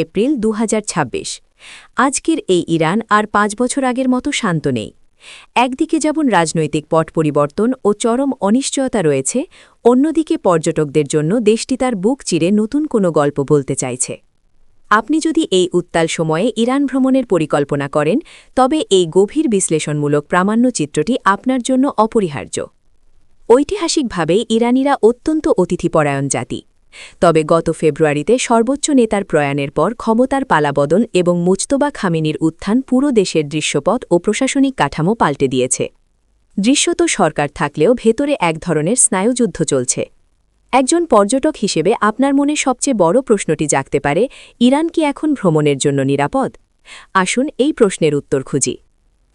April ২০২৬ আজকের এই Iran আর ৫ বছর আগের মতো শান্ত নেই। একদিকে যেমন রাজনৈতিক পট পরিবর্তন ও চরম অনিশ্চয়তা রয়েছে, অন্যদিকে পর্যটকদের জন্য দেশটি তার বুক চিরে নতুন কোনো গল্প বলতে চাইছে। আপনি যদি এই উত্তাল সময়ে ইরান ভ্রমণের পরিকল্পনা করেন, তবে এই গভীর বিশ্লেষণমূলক প্রামাণ্যচিত্রটি আপনার জন্য অপরিহার্য। ঐতিহাসিকভাবে ইরানিরা অত্যন্ত অতিথিপরায়ণ জাতি। তবে গত ফেব্রুয়ারিতে সর্বোচ্চ নেতার প্রয়াণের পর ক্ষমতার পালাবদল এবং মুজতবা খামেনির উত্থান পুরো দেশের দৃশ্যপট ও প্রশাসনিক কাঠামো পাল্টে দিয়েছে। দৃশ্যত সরকার থাকলেও ভেতরে এক ধরনের স্নায়ুযুদ্ধ চলছে। একজন পর্যটক হিসেবে আপনার মনে সবচেয়ে বড় প্রশ্নটি জাগতে পারে, ইরান কি এখন ভ্রমণের জন্য নিরাপদ? আসুন এই প্রশ্নের উত্তর খুঁজি।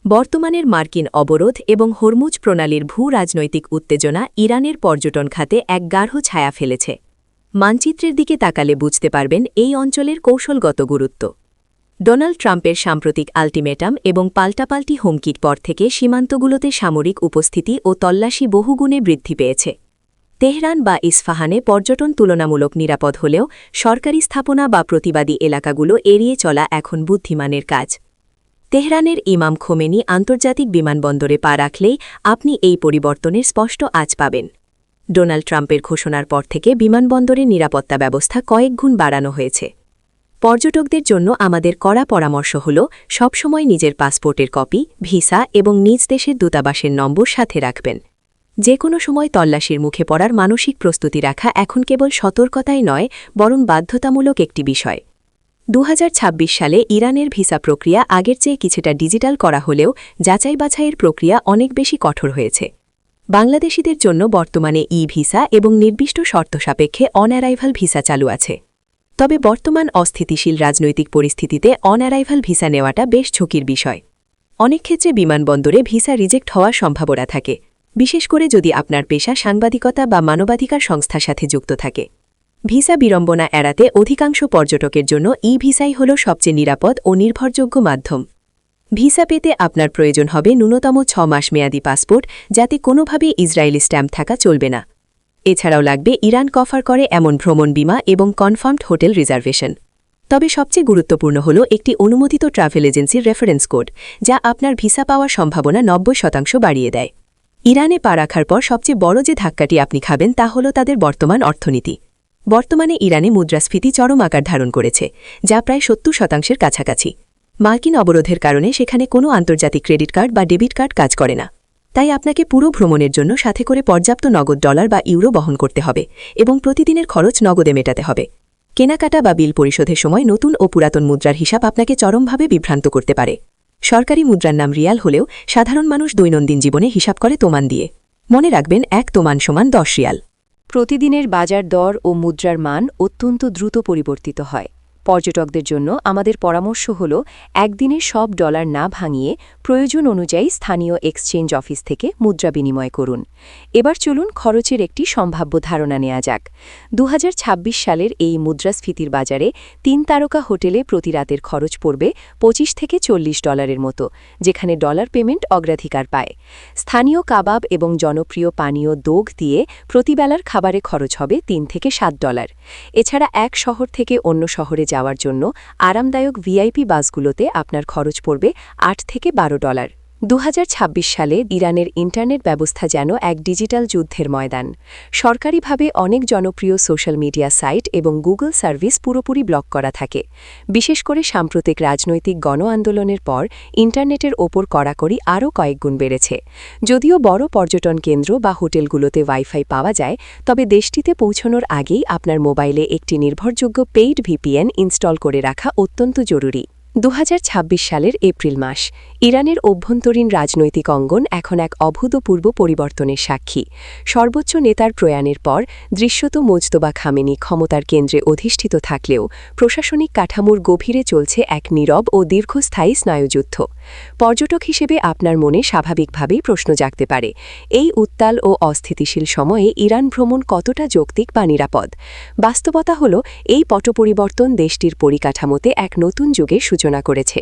বর্তমানের মার্কিন অবরোধ এবং হরমুজ প্রণালীর ভূ-রাজনৈতিক উত্তেজনা ইরানের পর্যটন খাতে এক গাঢ় ছায়া ফেলেছে। মানচিত্রের দিকে তাকালে বুঝতে পারবেন এই অঞ্চলের কৌশলগত গুরুত্ব। ডোনাল্ড ট্রাম্পের সাম্প্রতিক আল্টিমেটাম এবং পাল্টাপাল্টি হুমকির পর থেকে সীমান্তগুলোতে সামরিক উপস্থিতি ও তল্লাশি বহুগুণে বৃদ্ধি পেয়েছে। তেহরান বা ইস্ফাহানে পর্যটন তুলনামূলক নিরাপদ হলেও সরকারি স্থাপনা বা প্রতিবাদী এলাকাগুলো এড়িয়ে চলা এখন বুদ্ধিমানের কাজ। তেহরানের ইমাম খোমেনি আন্তর্জাতিক বিমানবন্দরে পা রাখলেই আপনি এই পরিবর্তনের স্পষ্ট আঁচ পাবেন। ডোনাল্ড ট্রাম্পের ঘোষণার পর থেকে বিমানবন্দরের নিরাপত্তা ব্যবস্থা কয়েক গুণ বাড়ানো হয়েছে। পর্যটকদের জন্য আমাদের কড়া পরামর্শ হল সবসময় নিজের পাসপোর্টের কপি, ভিসা এবং নিজ দেশের দূতাবাসের নম্বর সাথে রাখবেন। যে কোনো সময় তল্লাশির মুখে পড়ার মানসিক প্রস্তুতি রাখা এখন কেবল সতর্কতাই নয়, বরং বাধ্যতামূলক একটি বিষয়। ২০২৬ সালে ইরানের ভিসা প্রক্রিয়া আগের চেয়ে কিছুটা ডিজিটাল করা হলেও যাচাই বাছাইয়ের প্রক্রিয়া অনেক বেশি কঠোর হয়েছে। বাংলাদেশিদের জন্য বর্তমানে ভিসা এবং নির্দিষ্ট শর্ত সাপেক্ষে অন-অ্যারাইভাল ভিসা চালু আছে। তবে বর্তমান অস্থিতিশীল রাজনৈতিক পরিস্থিতিতে অন-অ্যারাইভাল ভিসা নেওয়াটা বেশ ঝুঁকির বিষয়। অনেক ক্ষেত্রে বিমানবন্দরে ভিসা রিজেক্ট হওয়ার সম্ভাবনা থাকে, বিশেষ করে যদি আপনার পেশা সাংবাদিকতা বা মানবাধিকার সংস্থার সাথে যুক্ত থাকে। ভিসা বিড়ম্বনা এড়াতে অধিকাংশ পর্যটকের জন্য ভিসাই হল সবচেয়ে নিরাপদ ও নির্ভরযোগ্য মাধ্যম। ভিসা পেতে আপনার প্রয়োজন হবে ন্যূনতম ৬ মাস মেয়াদী পাসপোর্ট, যাতে কোনোভাবে ইসরায়েলি স্ট্যাম্প থাকা চলবে না। এছাড়াও লাগবে ইরান কভার করে এমন ভ্রমণ বীমা এবং কনফার্মড হোটেল রিজার্ভেশন। তবে সবচেয়ে গুরুত্বপূর্ণ হল একটি অনুমোদিত ট্রাভেল এজেন্সির রেফারেন্স কোড, যা আপনার ভিসা পাওয়ার সম্ভাবনা ৯০% বাড়িয়ে দেয়। ইরানে পা রাখার পর সবচেয়ে বড় যে ধাক্কাটি আপনি খাবেন তা হল তাদের বর্তমান অর্থনীতি। বর্তমানে ইরানে মুদ্রাস্ফীতি চরম আকার ধারণ করেছে, যা প্রায় ৭০% কাছাকাছি। মার্কিন অবরোধের কারণে সেখানে কোনো আন্তর্জাতিক ক্রেডিট কার্ড বা ডেবিট কার্ড কাজ করে না। তাই আপনাকে পুরো ভ্রমণের জন্য সাথে করে পর্যাপ্ত নগদ ডলার বা ইউরো বহন করতে হবে এবং প্রতিদিনের খরচ নগদে মেটাতে হবে। কেনাকাটা বা বিল পরিশোধের সময় নতুন ও পুরাতন মুদ্রার হিসাব আপনাকে চরমভাবে বিভ্রান্ত করতে পারে। সরকারি মুদ্রার নাম রিয়াল হলেও সাধারণ মানুষ দৈনন্দিন জীবনে হিসাব করে তোমান দিয়ে। মনে রাখবেন, ১ তোমান সমান ১০ রিয়াল। প্রতিদিনের বাজার দর ও মুদ্রার মান অত্যন্ত দ্রুত পরিবর্তিত হয়। পর্যটকদের জন্য আমাদের পরামর্শ হল একদিনে সব ডলার না ভাঙিয়ে প্রয়োজন অনুযায়ী স্থানীয় এক্সচেঞ্জ অফিস থেকে মুদ্রা বিনিময় করুন। এবার চলুন খরচের একটি সম্ভাব্য ধারণা নেওয়া যাক। ২০২৬ সালের এই মুদ্রাস্ফীতির বাজারে ৩ তারকা হোটেলে প্রতি রাতের খরচ পড়বে $২৫ থেকে $৪০ মতো, যেখানে ডলার পেমেন্ট অগ্রাধিকার পায়। স্থানীয় কাবাব এবং জনপ্রিয় পানীয় দোগ দিয়ে প্রতিবেলার খাবারে খরচ হবে $৩ থেকে $৭। এছাড়া এক শহর থেকে অন্য শহরে যাওয়ার জন্য আরামদায়ক ভিআইপি বাসগুলোতে আপনার খরচ পড়বে $৮ থেকে $১২। ২০২৬ সালে ইরানের ইন্টারনেট ব্যবস্থা যেন এক ডিজিটাল যুদ্ধের ময়দান। সরকারিভাবে অনেক জনপ্রিয় সোশ্যাল মিডিয়া সাইট এবং গুগল সার্ভিস পুরোপুরি ব্লক করা থাকে। বিশেষ করে সাম্প্রতিক রাজনৈতিক গণ আন্দোলনের পর ইন্টারনেটের ওপর কড়াকড়ি আরও কয়েকগুণ বেড়েছে। যদিও বড় পর্যটন কেন্দ্র বা হোটেলগুলোতে ওয়াইফাই পাওয়া যায়, তবে দেশটিতে পৌঁছানোর আগেই আপনার মোবাইলে একটি নির্ভরযোগ্য পেইড ভিপিএন ইনস্টল করে রাখা অত্যন্ত জরুরি। ২০২৬ সালের এপ্রিল মাস। ইরানের অভ্যন্তরীণ রাজনৈতিক অঙ্গন এখন এক অভূতপূর্ব পরিবর্তনের সাক্ষী। সর্বোচ্চ নেতার প্রয়াণের পর দৃশ্যত মুজতবা খামেনি ক্ষমতার কেন্দ্রে অধিষ্ঠিত থাকলেও প্রশাসনিক কাঠামোর গভীরে চলছে এক নীরব ও দীর্ঘস্থায়ী স্নায়ুযুদ্ধ। পর্যটক হিসেবে আপনার মনে স্বাভাবিকভাবেই প্রশ্ন জাগতে পারে, এই উত্তাল ও অস্থিতিশীল সময়ে ইরান ভ্রমণ কতটা যৌক্তিক বা নিরাপদ? বাস্তবতা হল, এই পটপরিবর্তন দেশটির পরিকাঠামোতে এক নতুন যুগের সূচনা করেছে।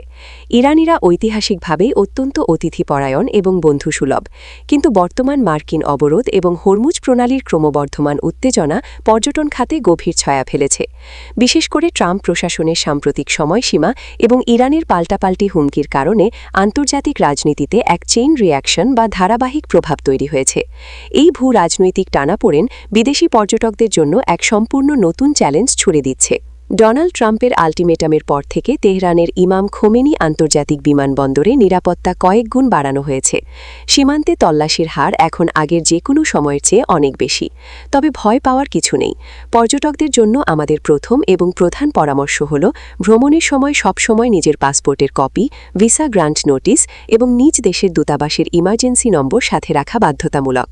ইরানিরা ঐতিহাসিকভাবে প্রাকৃতিকভাবেই অত্যন্ত অতিথিপরায়ণ এবং বন্ধুসুলভ, কিন্তু বর্তমান মার্কিন অবরোধ এবং হরমুজ প্রণালীর ক্রমবর্ধমান উত্তেজনা পর্যটন খাতে গভীর ছায়া ফেলেছে। বিশেষ করে ট্রাম্প প্রশাসনের সাম্প্রতিক সময়সীমা এবং ইরানের পাল্টাপাল্টি হুমকির কারণে আন্তর্জাতিক রাজনীতিতে এক চেইন রিঅ্যাকশন বা ধারাবাহিক প্রভাব তৈরি হয়েছে। এই ভূ-রাজনৈতিক টানাপোড়েন বিদেশি পর্যটকদের জন্য এক সম্পূর্ণ নতুন চ্যালেঞ্জ ছুড়ে দিচ্ছে। ডোনাল্ড ট্রাম্পের আল্টিমেটামের পর থেকে তেহরানের ইমাম খোমেনি আন্তর্জাতিক বিমানবন্দরে নিরাপত্তা কয়েক গুণ বাড়ানো হয়েছে। সীমান্তে তল্লাশির হার এখন আগের যে কোনো সময়ের চেয়ে অনেক বেশি। তবে ভয় পাওয়ার কিছু নেই। পর্যটকদের জন্য আমাদের প্রথম এবং প্রধান পরামর্শ হল ভ্রমণের সময় সবসময় নিজের পাসপোর্টের কপি, ভিসা গ্রান্ট নোটিশ এবং নিজ দেশের দূতাবাসের ইমার্জেন্সি নম্বর সাথে রাখা বাধ্যতামূলক।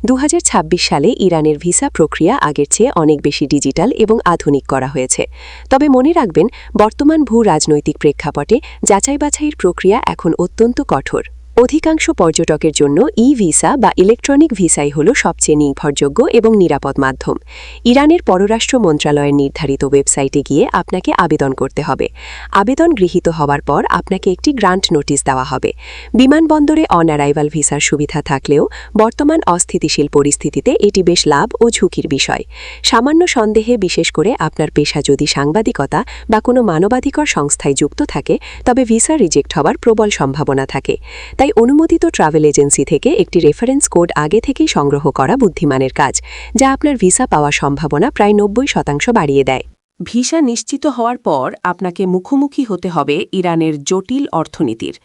2026 সালে ইরানের ভিসা প্রক্রিয়া আগের চেয়ে অনেক বেশি ডিজিটাল এবং আধুনিক করা হয়েছে। তবে মনে রাখবেন, বর্তমান ভূ-রাজনৈতিক প্রেক্ষাপটে যাচাই-বাছাইয়ের প্রক্রিয়া এখন অত্যন্ত কঠোর। অধিকাংশ পর্যটকের জন্য ই-ভিসা বা ইলেকট্রনিক ভিসাই হল সবচেয়ে নির্ভরযোগ্য এবং নিরাপদ মাধ্যম। ইরানের পররাষ্ট্র মন্ত্রণালয়ের নির্ধারিত ওয়েবসাইটে গিয়ে আপনাকে আবেদন করতে হবে। আবেদন গৃহীত হওয়ার পর আপনাকে একটি গ্রান্ট নোটিশ দেওয়া হবে। বিমানবন্দরে অন অ্যারাইভাল ভিসার সুবিধা থাকলেও বর্তমান অস্থিতিশীল পরিস্থিতিতে এটি বেশ লাভ ও ঝুঁকির বিষয়। সামান্য সন্দেহে, বিশেষ করে আপনার পেশা যদি সাংবাদিকতা বা কোনো মানবাধিকার সংস্থায় যুক্ত থাকে, তবে ভিসা রিজেক্ট হওয়ার প্রবল সম্ভাবনা থাকে। তাই অনুমোদিত ট্রাভেল এজেন্সি থেকে একটি রেফারেন্স কোড আগে থেকেই সংগ্রহ করা বুদ্ধিমানের কাজ, যা আপনার ভিসা পাওয়ার সম্ভাবনা প্রায় 90% বাড়িয়ে দেয়। ভিসা নিশ্চিত হওয়ার পর আপনাকে মুখোমুখি হতে হবে ইরানের জটিল অর্থনীতির।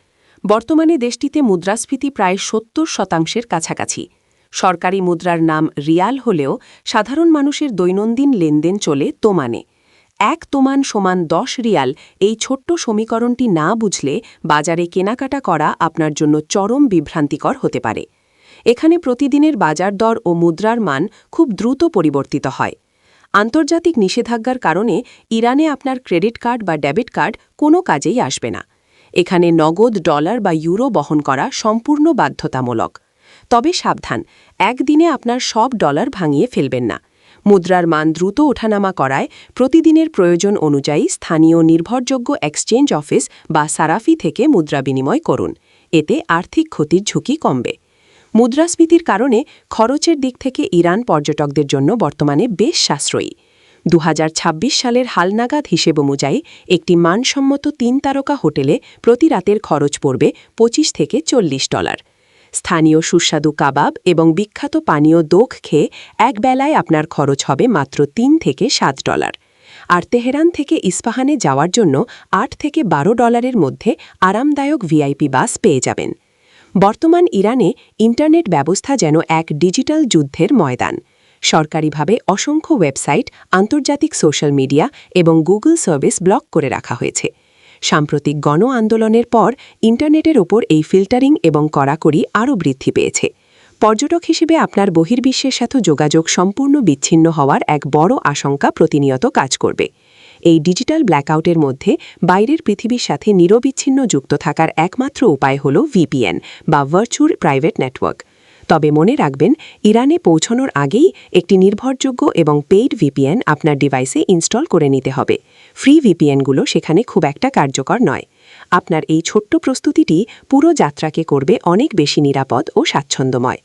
বর্তমানে দেশটিতে মুদ্রাস্ফীতি প্রায় 70% কাছাকাছি। সরকারি মুদ্রার নাম রিয়াল হলেও সাধারণ মানুষের দৈনন্দিন লেনদেন চলে তোমানে। 1 তোমান সমান 10 রিয়াল, এই ছোট্ট সমীকরণটি না বুঝলে বাজারে কেনাকাটা করা আপনার জন্য চরম বিভ্রান্তিকর হতে পারে। এখানে প্রতিদিনের বাজার দর ও মুদ্রার মান খুব দ্রুত পরিবর্তিত হয়। আন্তর্জাতিক নিষেধাজ্ঞার কারণে ইরানে আপনার ক্রেডিট কার্ড বা ডেবিট কার্ড কোনো কাজেই আসবে না। এখানে নগদ ডলার বা ইউরো বহন করা সম্পূর্ণ বাধ্যতামূলক। তবে সাবধান, একদিনে আপনার সব ডলার ভাঙিয়ে ফেলবেন না। মুদ্রার মান দ্রুত ওঠানামা করায় প্রতিদিনের প্রয়োজন অনুযায়ী স্থানীয় নির্ভরযোগ্য এক্সচেঞ্জ অফিস বা সারাফি থেকে মুদ্রা বিনিময় করুন। এতে আর্থিক ক্ষতির ঝুঁকি কমবে। মুদ্রাস্ফীতির কারণে খরচের দিক থেকে ইরান পর্যটকদের জন্য বর্তমানে বেশ সাশ্রয়ী। 2026 সালের হালনাগাদ হিসেব অনুযায়ী একটি মানসম্মত 3 তারকা হোটেলে প্রতি রাতের খরচ পড়বে $25 থেকে $40। স্থানীয় সুস্বাদু কাবাব এবং বিখ্যাত পানীয় দোখ খেয়ে এক বেলায় আপনার খরচ হবে মাত্র $3 থেকে $7। আর তেহরান থেকে ইস্পাহানে যাওয়ার জন্য $8 থেকে $12 মধ্যে আরামদায়ক ভিআইপি বাস পেয়ে যাবেন। বর্তমান ইরানে ইন্টারনেট ব্যবস্থা যেন এক ডিজিটাল যুদ্ধের ময়দান। সরকারিভাবে অসংখ্য ওয়েবসাইট, আন্তর্জাতিক সোশ্যাল মিডিয়া এবং গুগল সার্ভিস ব্লক করে রাখা হয়েছে। সাম্প্রতিক গণ আন্দোলনের পর ইন্টারনেটের ওপর এই ফিল্টারিং এবং কড়াকড়ি আরও বৃদ্ধি পেয়েছে। পর্যটক হিসেবে আপনার বহির্বিশ্বের সাথে যোগাযোগ সম্পূর্ণ বিচ্ছিন্ন হওয়ার এক বড় আশঙ্কা প্রতিনিয়ত কাজ করবে। এই ডিজিটাল ব্ল্যাকআউটের মধ্যে বাইরের পৃথিবীর সাথে নিরবিচ্ছিন্ন যুক্ত থাকার একমাত্র উপায় হল ভিপিএন বা ভার্চুয়াল প্রাইভেট নেটওয়ার্ক। তবে মনে রাখবেন, ইরানে পৌঁছানোর আগেই একটি নির্ভরযোগ্য এবং পেইড ভিপিএন আপনার ডিভাইসে ইনস্টল করে নিতে হবে। ফ্রি ভিপিএনগুলো সেখানে খুব একটা কার্যকর নয়। আপনার এই ছোট্ট প্রস্তুতিটি পুরো যাত্রাকে করবে অনেক বেশি নিরাপদ ও স্বাচ্ছন্দ্যময়।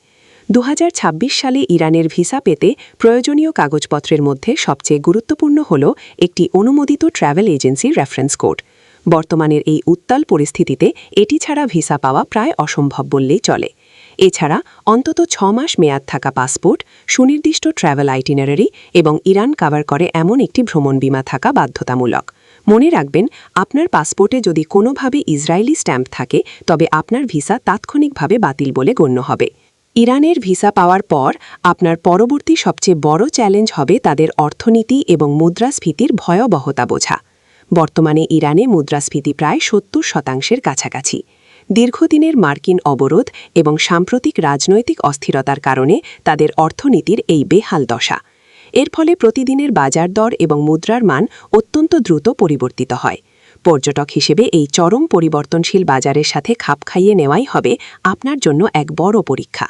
2026 সালে ইরানের ভিসা পেতে প্রয়োজনীয় কাগজপত্রের মধ্যে সবচেয়ে গুরুত্বপূর্ণ হল একটি অনুমোদিত ট্রাভেল এজেন্সির রেফারেন্স কোড। বর্তমানের এই উত্তাল পরিস্থিতিতে এটি ছাড়া ভিসা পাওয়া প্রায় অসম্ভব বললেই চলে। এছাড়া অন্তত 6 মাস মেয়াদ থাকা পাসপোর্ট, সুনির্দিষ্ট ট্রাভেল আইটিনারারি এবং ইরান কভার করে এমন একটি ভ্রমণ বীমা থাকা বাধ্যতামূলক। মনে রাখবেন, আপনার পাসপোর্টে যদি কোনোভাবে ইসরায়েলি স্ট্যাম্প থাকে, তবে আপনার ভিসা তাৎক্ষণিকভাবে বাতিল বলে গণ্য হবে। ইরানের ভিসা পাওয়ার পর আপনার পরবর্তী সবচেয়ে বড় চ্যালেঞ্জ হবে তাদের অর্থনীতি এবং মুদ্রাস্ফীতির ভয়াবহতা বোঝা। বর্তমানে ইরানে মুদ্রাস্ফীতি প্রায় 70% কাছাকাছি। দীর্ঘদিনের মার্কিন অবরোধ এবং সাম্প্রতিক রাজনৈতিক অস্থিরতার কারণে তাদের অর্থনীতির এই বেহাল দশা। এর ফলে প্রতিদিনের বাজার দর এবং মুদ্রার মান অত্যন্ত দ্রুত পরিবর্তিত হয়। পর্যটক হিসেবে এই চরম পরিবর্তনশীল বাজারের সাথে খাপ খাইয়ে নেওয়াই হবে আপনার জন্য এক বড় পরীক্ষা।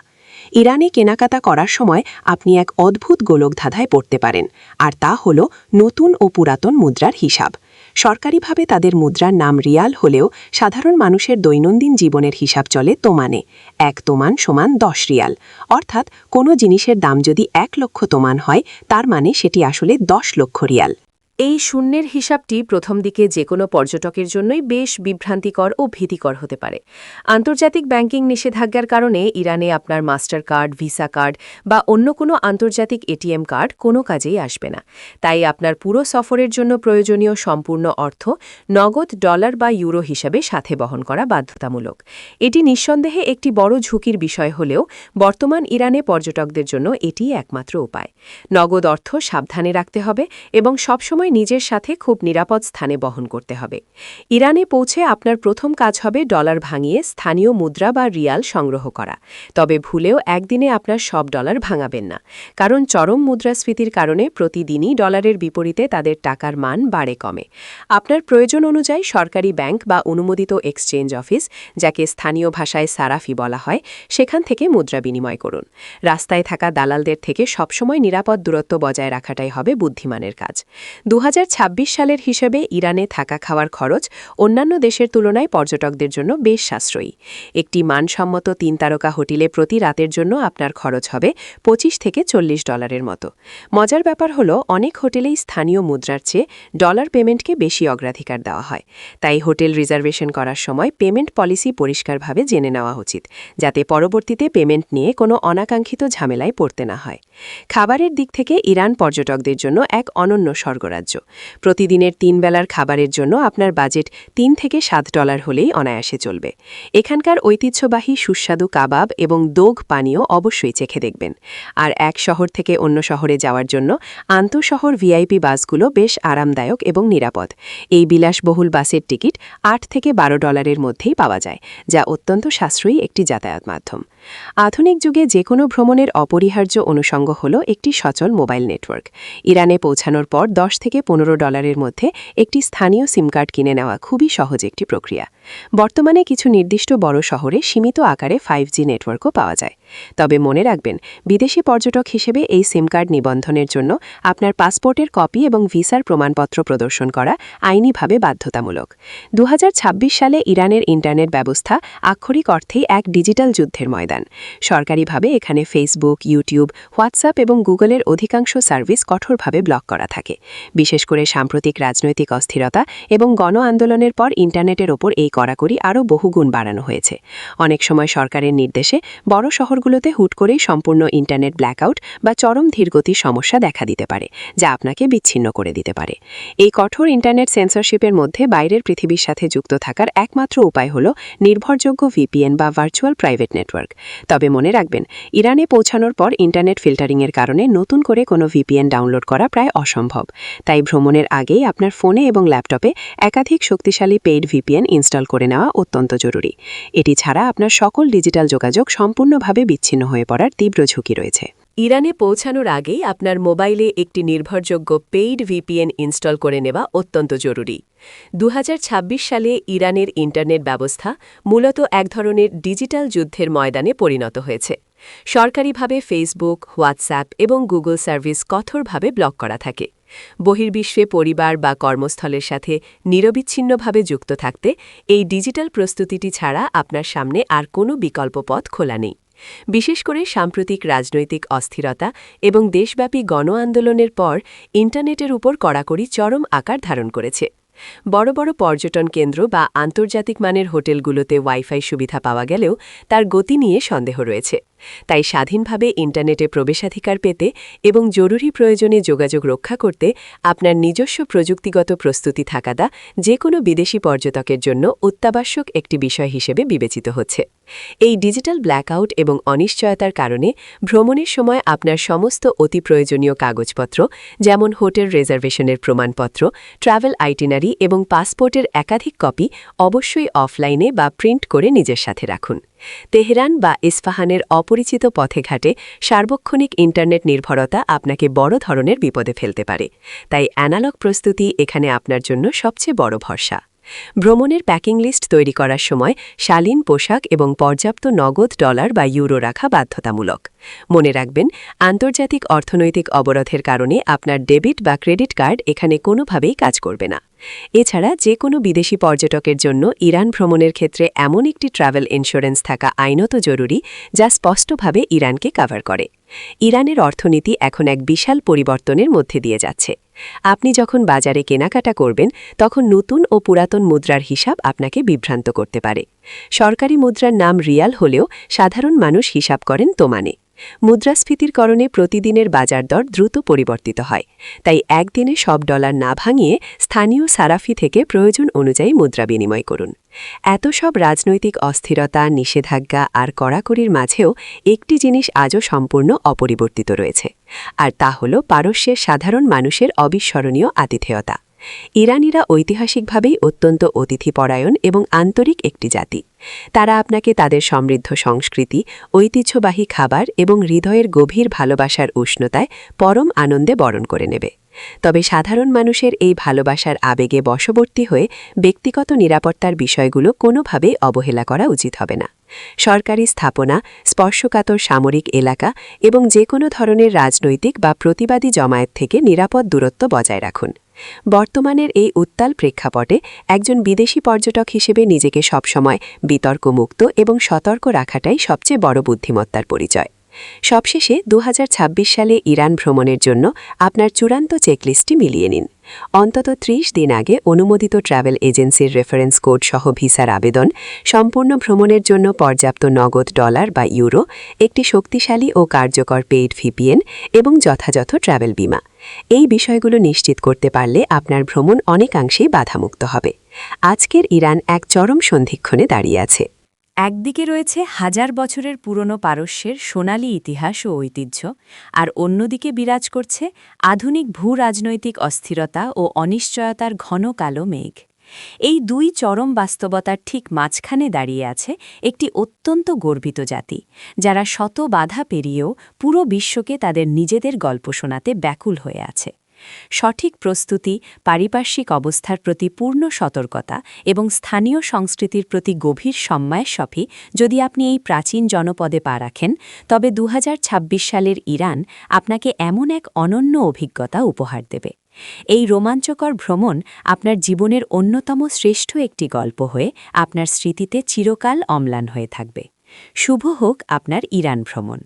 ইরানে কেনাকাটা করার সময় আপনি এক অদ্ভুত গোলকধাঁধায় পড়তে পারেন, আর তা হল নতুন ও পুরাতন মুদ্রার হিসাব। সরকারিভাবে তাদের মুদ্রার নাম রিয়াল হলেও সাধারণ মানুষের দৈনন্দিন জীবনের হিসাব চলে তোমানে। 1 তোমান সমান 10 রিয়াল, অর্থাৎ কোনো জিনিসের দাম যদি 1 লক্ষ তোমান হয় তার মানে সেটি আসলে 10 লক্ষ রিয়াল। এই শূন্যের হিসাবটি প্রথম দিকে যে কোনো পর্যটকের জন্যই বেশ বিভ্রান্তিকর ও ভীতিকর হতে পারে। আন্তর্জাতিক ব্যাংকিং নিষেধাজ্ঞার কারণে ইরানে আপনার মাস্টার কার্ড, ভিসা কার্ড বা অন্য কোনো আন্তর্জাতিক এটিএম কার্ড কোনো কাজেই আসবে না। তাই আপনার পুরো সফরের জন্য প্রয়োজনীয় সম্পূর্ণ অর্থ নগদ ডলার বা ইউরো হিসাবে সাথে বহন করা বাধ্যতামূলক। এটি নিঃসন্দেহে একটি বড় ঝুঁকির বিষয় হলেও বর্তমান ইরানে পর্যটকদের জন্য এটিই একমাত্র উপায়। নগদ অর্থ সাবধানে রাখতে হবে এবং সবসময় নিজের সাথে খুব নিরাপদ স্থানে বহন করতে হবে। ইরানে পৌঁছে আপনার প্রথম কাজ হবে ডলার ভাঙিয়ে স্থানীয় মুদ্রা বা রিয়াল সংগ্রহ করা। তবে ভুলেও একদিনে আপনার সব ডলার ভাঙাবেন না, কারণ চরম মুদ্রাস্ফীতির কারণে প্রতিদিনই ডলারের বিপরীতে তাদের টাকার মান বাড়ে কমে। আপনার প্রয়োজন অনুযায়ী সরকারি ব্যাংক বা অনুমোদিত এক্সচেঞ্জ অফিস, যাকে স্থানীয় ভাষায় সারাফি বলা হয়, সেখান থেকে মুদ্রা বিনিময় করুন। রাস্তায় থাকা দালালদের থেকে সবসময় নিরাপদ দূরত্ব বজায় রাখাটাই হবে বুদ্ধিমানের কাজ। 2026 সালের হিসেবে ইরানে থাকা খাওয়ার খরচ অন্যান্য দেশের তুলনায় পর্যটকদের জন্য বেশ সাশ্রয়ী। একটি মানসম্মত 3 তারকা হোটেলে প্রতি রাতের জন্য আপনার খরচ হবে 25 থেকে 40 ডলারের মতো। মজার ব্যাপার হলো, অনেক হোটেলেই স্থানীয় মুদ্রার চেয়ে ডলার পেমেন্টকে বেশি অগ্রাধিকার দেওয়া হয়। তাই হোটেল রিজার্ভেশন করার সময় পেমেন্ট পলিসি পরিষ্কারভাবে জেনে নেওয়া উচিত, যাতে পরবর্তীতে পেমেন্ট নিয়ে কোনো অনাকাঙ্ক্ষিত ঝামেলায় পড়তে না হয়। খাবারের দিক থেকে ইরান পর্যটকদের জন্য এক অনন্য স্বর্গরাজ্য। প্রতিদিনের 3 বেলার খাবারের জন্য আপনার বাজেট 3 থেকে 7 ডলার হলেই অনায়াসে চলবে। এখানকার ঐতিহ্যবাহী সুস্বাদু কাবাব এবং দোগ পানীয় অবশ্যই চেখে দেখবেন। আর এক শহর থেকে অন্য শহরে যাওয়ার জন্য আন্তঃশহর ভিআইপি বাসগুলো বেশ আরামদায়ক এবং নিরাপদ। এই বিলাসবহুল বাসের টিকিট 8 থেকে 12 ডলারের মধ্যেই পাওয়া যায়, যা অত্যন্ত সাশ্রয়ী একটি যাতায়াত মাধ্যম। আধুনিক যুগে যে কোনো ভ্রমণের অপরিহার্য অনুষঙ্গ হল একটি সচল মোবাইল নেটওয়ার্ক। ইরানে পৌঁছানোর পর 10 থেকে 15 ডলারের মধ্যে একটি স্থানীয় সিম কার্ড কিনে নেওয়া খুবই সহজ একটি প্রক্রিয়া। বর্তমানে কিছু নির্দিষ্ট বড় শহরে সীমিত আকারে 5G নেটওয়ার্কও পাওয়া যায়। তবে মনে রাখবেন, বিদেশি পর্যটক হিসেবে এই সিম কার্ড নিবন্ধনের জন্য আপনার পাসপোর্টের কপি এবং ভিসার প্রমাণপত্র প্রদর্শন করা আইনিভাবে বাধ্যতামূলক। 2026 সালে ইরানের ইন্টারনেট ব্যবস্থা আক্ষরিক অর্থেই এক ডিজিটাল যুদ্ধের ময়দান। সরকারিভাবে এখানে ফেসবুক, ইউটিউব, হোয়াটসঅ্যাপ এবং গুগলের অধিকাংশ সার্ভিস কঠোরভাবে ব্লক করা থাকে। বিশেষ করে সাম্প্রতিক রাজনৈতিক অস্থিরতা এবং গণ আন্দোলনের পর ইন্টারনেটের ওপর এই কড়াকড়ি আরও বহুগুণ বাড়ানো হয়েছে। অনেক সময় সরকারের নির্দেশে বড় শহরগুলোতে হুট করেই সম্পূর্ণ ইন্টারনেট ব্ল্যাকআউট বা চরম ধীরগতির সমস্যা দেখা দিতে পারে, যা আপনাকে বিচ্ছিন্ন করে দিতে পারে। এই কঠোর ইন্টারনেট সেন্সরশিপের মধ্যে বাইরের পৃথিবীর সাথে যুক্ত থাকার একমাত্র উপায় হল নির্ভরযোগ্য ভিপিএন বা ভার্চুয়াল প্রাইভেট নেটওয়ার্ক। তবে মনে রাখবেন, ইরানে পৌঁছানোর পর ইন্টারনেট ফিল্টারিংয়ের কারণে নতুন করে কোনো ভিপিএন ডাউনলোড করা প্রায় অসম্ভব। তাই ভ্রমণের আগেই আপনার ফোনে এবং ল্যাপটপে একাধিক শক্তিশালী পেইড ভিপিএন ইনস্টল করে নেওয়া অত্যন্ত জরুরি। এটি ছাড়া আপনার সকল ডিজিটাল যোগাযোগ সম্পূর্ণভাবে বিচ্ছিন্ন হয়ে পড়ার তীব্র ঝুঁকি রয়েছে। ইরানে পৌঁছানোর আগেই আপনার মোবাইলে একটি নির্ভরযোগ্য পেইড ভিপিএন ইনস্টল করে নেওয়া অত্যন্ত জরুরি। 2026 সালে ইরানের ইন্টারনেট ব্যবস্থা মূলত এক ধরনের ডিজিটাল যুদ্ধের ময়দানে পরিণত হয়েছে। সরকারিভাবে ফেসবুক, হোয়াটসঅ্যাপ এবং গুগল সার্ভিস কঠোরভাবে ব্লক করা থাকে। বহির্বিশ্বে পরিবার বা কর্মস্থলের সাথে নিরবিচ্ছিন্নভাবে যুক্ত থাকতে এই ডিজিটাল প্রস্তুতিটি ছাড়া আপনার সামনে আর কোনো বিকল্প পথ খোলা নেই। বিশেষ করে সাম্প্রতিক রাজনৈতিক অস্থিরতা এবং দেশব্যাপী গণ আন্দোলনের পর ইন্টারনেটের উপর কড়াকড়ি চরম আকার ধারণ করেছে। বড় বড় পর্যটন কেন্দ্র বা আন্তর্জাতিক মানের হোটেলগুলোতে ওয়াইফাই সুবিধা পাওয়া গেলেও তার গতি নিয়ে সন্দেহ রয়েছে। তাই স্বাধীনভাবে ইন্টারনেটে প্রবেশাধিকার পেতে এবং জরুরি প্রয়োজনে যোগাযোগ রক্ষা করতে আপনার নিজস্ব প্রযুক্তিগত প্রস্তুতি থাকাটা যে কোনো বিদেশি পর্যটকের জন্য অত্যাবশ্যক একটি বিষয় হিসেবে বিবেচিত হচ্ছে। এই ডিজিটাল ব্ল্যাকআউট এবং অনিশ্চয়তার কারণে ভ্রমণের সময় আপনার সমস্ত অতি প্রয়োজনীয় কাগজপত্র, যেমন হোটেল রিজার্ভেশনের প্রমাণপত্র, ট্রাভেল আইটিনারি এবং পাসপোর্টের একাধিক কপি অবশ্যই অফলাইনে বা প্রিন্ট করে নিজের সাথে রাখুন। তেহরান বা ইস্পাহানের অপরিচিত পথে ঘাটে সার্বক্ষণিক ইন্টারনেট নির্ভরতা আপনাকে বড় ধরনের বিপদে ফেলতে পারে। তাই অ্যানালগ প্রস্তুতি এখানে আপনার জন্য সবচেয়ে বড় ভরসা। ভ্রমণের প্যাকিং লিস্ট তৈরি করার সময় শালীন পোশাক এবং পর্যাপ্ত নগদ ডলার বা ইউরো রাখা বাধ্যতামূলক। মনে রাখবেন, আন্তর্জাতিক অর্থনৈতিক অবরোধের কারণে আপনার ডেবিট বা ক্রেডিট কার্ড এখানে কোনোভাবেই কাজ করবে না। এছাড়া যে কোনো বিদেশি পর্যটকের জন্য ইরান ভ্রমণের ক্ষেত্রে এমন একটি ট্রাভেল ইন্স্যুরেন্স থাকা আইনত জরুরি, যা স্পষ্টভাবে ইরানকে কভার করে। ইরানের অর্থনীতি এখন এক বিশাল পরিবর্তনের মধ্যে দিয়ে যাচ্ছে। আপনি যখন বাজারে কেনাকাটা করবেন, তখন নতুন ও পুরাতন মুদ্রার হিসাব আপনাকে বিভ্রান্ত করতে পারে। সরকারি মুদ্রার নাম রিয়াল হলেও সাধারণ মানুষ হিসাব করেন তোমানে। মুদ্রাস্ফীতির কারণে প্রতিদিনের বাজার দর দ্রুত পরিবর্তিত হয়, তাই একদিনে সব ডলার না ভাঙিয়ে স্থানীয় সারাফি থেকে প্রয়োজন অনুযায়ী মুদ্রা বিনিময় করুন। এত সব রাজনৈতিক অস্থিরতা, নিষেধাজ্ঞা আর কড়াকড়ির মাঝেও একটি জিনিস আজও সম্পূর্ণ অপরিবর্তিত রয়েছে, আর তা হল পারস্যের সাধারণ মানুষের অবিস্মরণীয় আতিথেয়তা। ইরানিরা ঐতিহাসিকভাবেই অত্যন্ত অতিথিপরায়ণ এবং আন্তরিক একটি জাতি। তারা আপনাকে তাদের সমৃদ্ধ সংস্কৃতি, ঐতিহ্যবাহী খাবার এবং হৃদয়ের গভীর ভালোবাসার উষ্ণতায় পরম আনন্দে বরণ করে নেবে। তবে সাধারণ মানুষের এই ভালোবাসার আবেগে বশবর্তী হয়ে ব্যক্তিগত নিরাপত্তার বিষয়গুলো কোনোভাবেই অবহেলা করা উচিত হবে না। সরকারি স্থাপনা, স্পর্শকাতর সামরিক এলাকা এবং যে কোনো ধরনের রাজনৈতিক বা প্রতিবাদী জমায়েত থেকে নিরাপদ দূরত্ব বজায় রাখুন। বর্তমানের এই উত্তাল প্রেক্ষাপটে একজন বিদেশি পর্যটক হিসেবে নিজেকে সবসময় বিতর্কমুক্ত এবং সতর্ক রাখাটাই সবচেয়ে বড় বুদ্ধিমত্তার পরিচয়। সবশেষে 2026 সালে ইরান ভ্রমণের জন্য আপনার চূড়ান্ত চেকলিস্টটি মিলিয়ে নিন। অন্তত 30 দিন আগে অনুমোদিত ট্রাভেল এজেন্সির রেফারেন্স কোড সহ ভিসার আবেদন, সম্পূর্ণ ভ্রমণের জন্য পর্যাপ্ত নগদ ডলার বা ইউরো, একটি শক্তিশালী ও কার্যকর পেইড ভিপিএন এবং যথাযথ ট্রাভেল বীমা। এই বিষয়গুলো নিশ্চিত করতে পারলে আপনার ভ্রমণ অনেকাংশেই বাধামুক্ত হবে। আজকের ইরান এক চরম সন্ধিক্ষণে দাঁড়িয়ে আছে। একদিকে রয়েছে হাজার বছরের পুরনো পারস্যের সোনালী ইতিহাস ও ঐতিহ্য, আর অন্যদিকে বিরাজ করছে আধুনিক ভূরাজনৈতিক অস্থিরতা ও অনিশ্চয়তার ঘন কালো মেঘ। এই দুই চরম বাস্তবতার ঠিক মাঝখানে দাঁড়িয়ে আছে একটি অত্যন্ত গর্বিত জাতি, যারা শত বাধা পেরিয়েও পুরো বিশ্বকে তাদের নিজেদের গল্প শোনাতে ব্যাকুল হয়ে আছে। সঠিক প্রস্তুতি, পারিপার্শ্বিক অবস্থার প্রতি পূর্ণ সতর্কতা এবং স্থানীয় সংস্কৃতির প্রতি গভীর সম্মানের সাথে যদি আপনি এই প্রাচীন জনপদে পা রাখেন, তবে 2026 সালের ইরান আপনাকে এমন এক অনন্য অভিজ্ঞতা উপহার দেবে। এই রোমাঞ্চকর ভ্রমণ আপনার জীবনের অন্যতম শ্রেষ্ঠ একটি গল্প হয়ে আপনার স্মৃতিতে চিরকাল অম্লান হয়ে থাকবে। শুভ হোক আপনার ইরান ভ্রমণ।